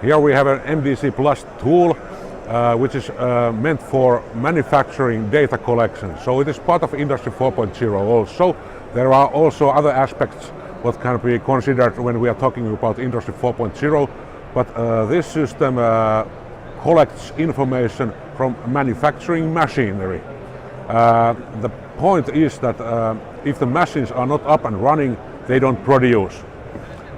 Here we have an MDCplus tool which is meant for manufacturing data collection. So it is part of Industry 4.0 also. There are also other aspects what can be considered when we are talking about Industry 4.0, but this system collects information from manufacturing machinery. The point is that if the machines are not up and running, they don't produce.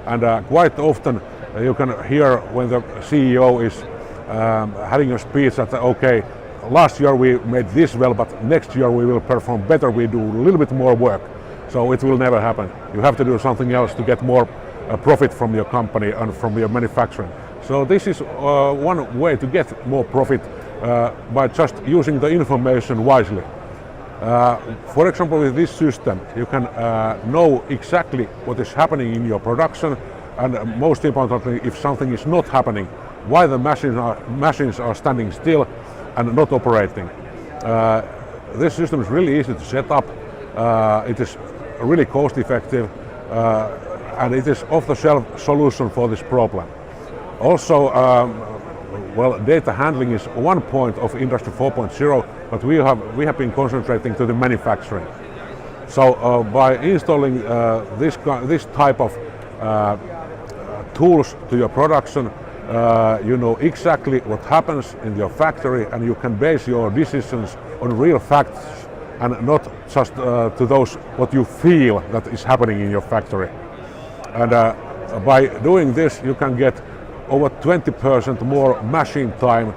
And quite often you can hear when the CEO is having a speech that, okay, last year we made this well, but next year we will perform better, we do a little bit more work. So it will never happen. You have to do something else to get more profit from your company and from your manufacturing. So this is one way to get more profit by just using the information wisely. For example, with this system, you can know exactly what is happening in your production, and most importantly, if something is not happening, why the machines are standing still and not operating. This system is really easy to set up. It is really cost effective and it is off-the-shelf solution for this problem. Also, well, data handling is one point of Industry 4.0, but we have been concentrating to the manufacturing. So by installing this type of tools to your production, you know exactly what happens in your factory, and you can base your decisions on real facts and not just to those what you feel that is happening in your factory. And by doing this, you can get over 20% more machine time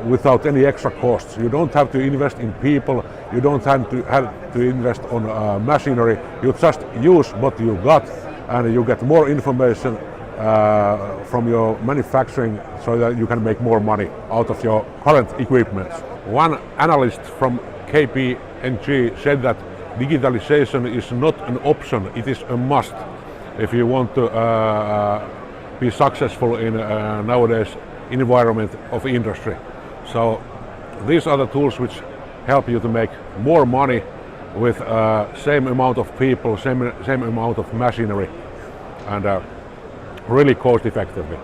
without any extra costs. You don't have to invest in people, you don't have to invest on machinery. You just use what you got and you get more information from your manufacturing so that you can make more money out of your current equipment. One analyst from KPMG said that digitalization is not an option, it is a must if you want to be successful in nowadays environment of industry. So these are the tools which help you to make more money with same amount of people, same amount of machinery, and really cost effectively.